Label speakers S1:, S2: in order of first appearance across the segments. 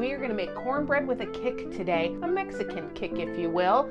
S1: we are gonna make cornbread with a kick today, a Mexican kick, if you will.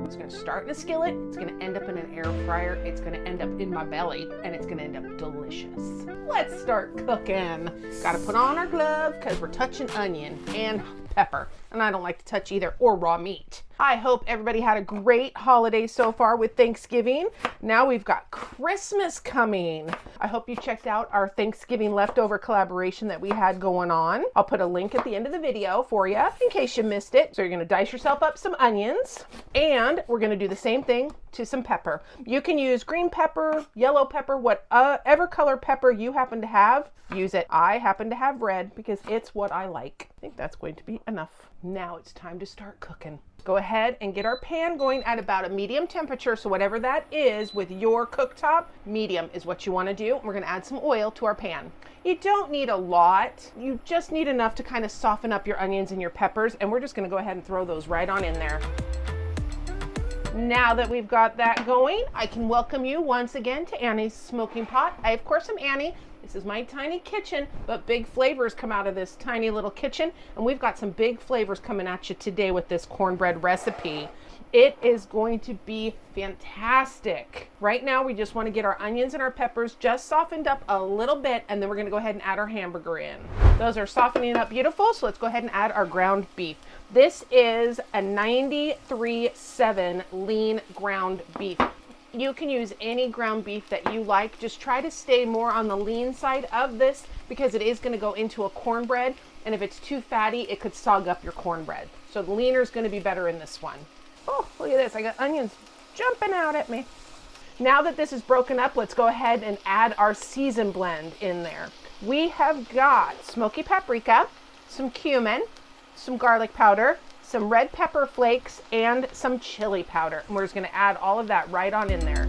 S1: It's gonna start in a skillet, it's gonna end up in an air fryer, it's gonna end up in my belly, and it's gonna end up delicious. Let's start cooking. Gotta put on our glove because we're touching onion and pepper, and I don't like to touch either, or raw meat. I hope everybody had a great holiday so far with Thanksgiving. Now we've got Christmas coming. I hope you checked out our Thanksgiving leftover collaboration that we had going on. I'll put a link at the end of the video for you in case you missed it. So you're gonna dice yourself up some onions, and we're gonna do the same thing to some pepper. You can use green pepper, yellow pepper, whatever color pepper you happen to have, use it. I happen to have red because it's what I like. I think that's going to be enough. Now it's time to start cooking. Go ahead and get our pan going at about a medium temperature. So whatever that is with your cooktop, medium is what you want to do. We're going to add some oil to our pan. You don't need a lot. You just need enough to kind of soften up your onions and your peppers. And we're just going to go ahead and throw those right on in there. Now that we've got that going, I can welcome you once again to Annie's Smoking Pot. I, of course, am Annie. This is my tiny kitchen, but big flavors come out of this tiny little kitchen. And we've got some big flavors coming at you today with this cornbread recipe. It is going to be fantastic. Right now, we just want to get our onions and our peppers just softened up a little bit, and then we're going to go ahead and add our hamburger in. Those are softening up beautiful, so let's go ahead and add our ground beef. This is a 93.7 lean ground beef. You can use any ground beef that you like. Just try to stay more on the lean side of this because it is going to go into a cornbread, and if it's too fatty, it could sog up your cornbread. So the leaner is going to be better in this one. Oh, look at this. I got onions jumping out at me. Now that this is broken up, let's go ahead and add our season blend in there. We have got smoky paprika, some cumin, some garlic powder, some red pepper flakes, and some chili powder. And we're just gonna add all of that right on in there.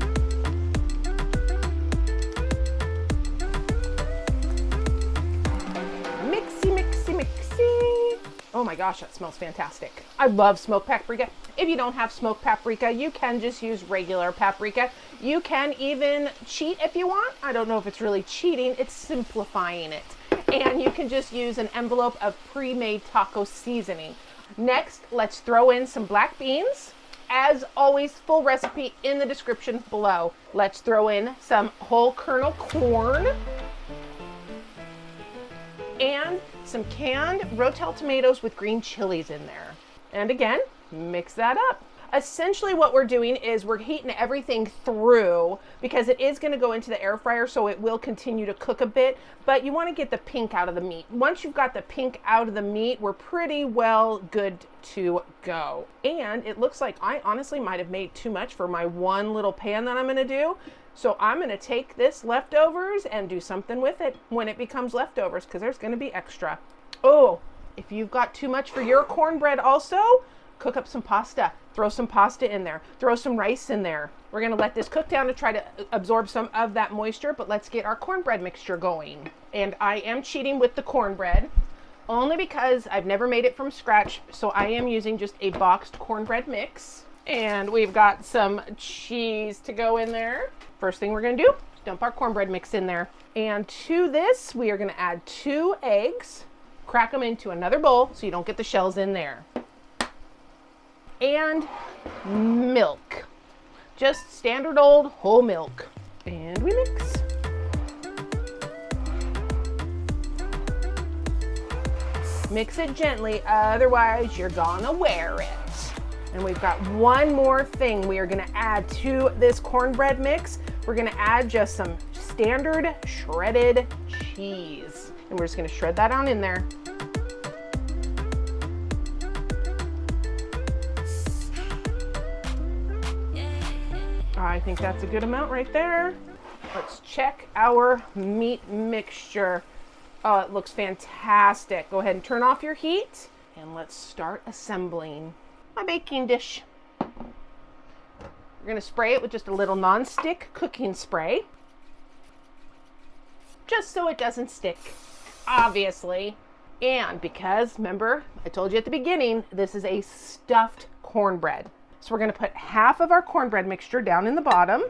S1: Mixy, mixy, mixy. Oh my gosh, that smells fantastic. I love smoked paprika. If you don't have smoked paprika, you can just use regular paprika. You can even cheat if you want. I don't know if it's really cheating, it's simplifying it. And you can just use an envelope of pre-made taco seasoning. Next, let's throw in some black beans. As always, full recipe in the description below. Let's throw in some whole kernel corn and some canned Rotella tomatoes with green chilies in there. And again, mix that up. Essentially what we're doing is we're heating everything through because it is going to go into the air fryer, so it will continue to cook a bit, but you want to get the pink out of the meat. Once you've got the pink out of the meat, we're pretty well good to go. And it looks like I honestly might have made too much for my one little pan that I'm going to do. So I'm going to take this leftovers and do something with it when it becomes leftovers because there's going to be extra. Oh, if you've got too much for your cornbread also, cook up some pasta. Throw some pasta in there. Throw some rice in there. We're going to let this cook down to try to absorb some of that moisture, but let's get our cornbread mixture going. And I am cheating with the cornbread only because I've never made it from scratch, so I am using just a boxed cornbread mix. And we've got some cheese to go in there. First thing we're going to do, dump our cornbread mix in there. And to this, we are going to add 2 eggs. Crack them into another bowl so you don't get the shells in there. And milk, just standard old whole milk, and we mix. Mix it gently, otherwise you're gonna wear it. And we've got one more thing we are gonna add to this cornbread mix. We're gonna add just some standard shredded cheese, and we're just gonna shred that on in there. I think that's a good amount right there. Let's check our meat mixture. Oh, it looks fantastic. Go ahead and turn off your heat and let's start assembling my baking dish. We're gonna spray it with just a little non-stick cooking spray, just so it doesn't stick, obviously. And because, remember, I told you at the beginning, this is a stuffed cornbread. So we're going to put half of our cornbread mixture down in the bottom.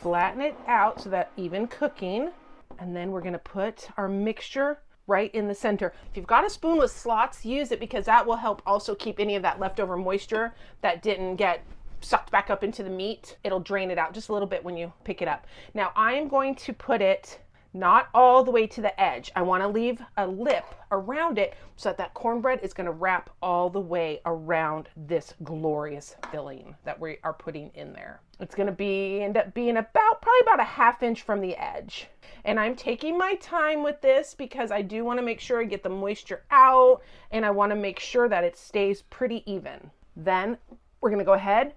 S1: flatten it out so that even cooking. And then we're gonna put our mixture right in the center. If you've got a spoon with slots, use it, because that will help also keep any of that leftover moisture that didn't get sucked back up into the meat. It'll drain it out just a little bit when you pick it up. Now I'm going to put it not all the way to the edge. I want to leave a lip around it so that that cornbread is going to wrap all the way around this glorious filling that we are putting in there. It's going to end up being probably about a 1/2 inch from the edge. And I'm taking my time with this because I do want to make sure I get the moisture out, and I want to make sure that it stays pretty even. Then we're going to go ahead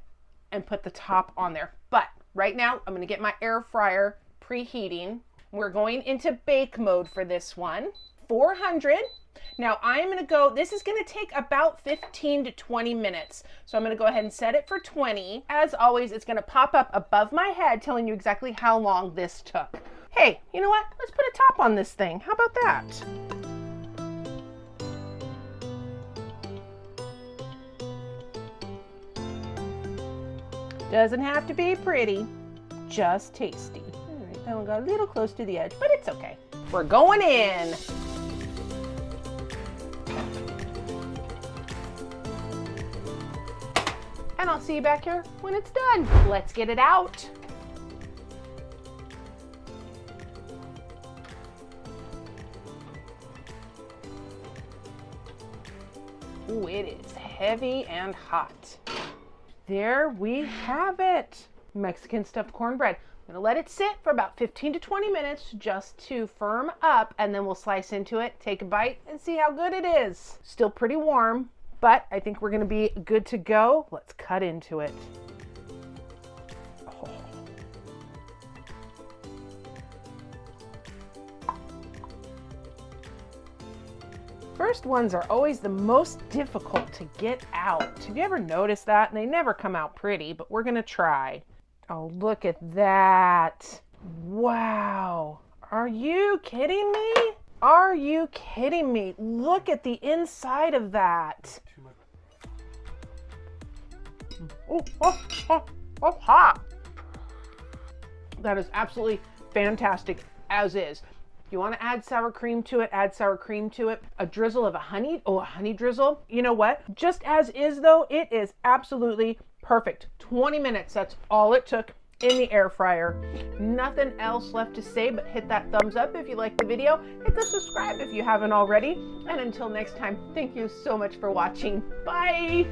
S1: and put the top on there. But right now I'm going to get my air fryer preheating. We're going into bake mode for this one, 400. Now I'm going to go, this is going to take about 15 to 20 minutes. So I'm going to go ahead and set it for 20. As always, it's going to pop up above my head telling you exactly how long this took. Hey, you know what? Let's put a top on this thing. How about that? Doesn't have to be pretty, just tasty. That one got a little close to the edge, but it's okay. We're going in. And I'll see you back here when it's done. Let's get it out. Ooh, it is heavy and hot. There we have it. Mexican stuffed cornbread. I'm gonna let it sit for about 15 to 20 minutes just to firm up, and then we'll slice into it, take a bite, and see how good it is. Still pretty warm, but I think we're gonna be good to go. Let's cut into it. Oh. First ones are always the most difficult to get out. Have you ever noticed that? And they never come out pretty, but we're gonna try. Oh, look at that. Wow. Are you kidding me? Are you kidding me? Look at the inside of that. Oh, hot. That is absolutely fantastic as is. If you want to add sour cream to it, add sour cream to it. A drizzle of a honey drizzle. You know what? Just as is though, it is absolutely perfect. 20 minutes, that's all it took in the air fryer. Nothing else left to say but hit that thumbs up if you liked the video. Hit the subscribe if you haven't already. And until next time, thank you so much for watching. Bye.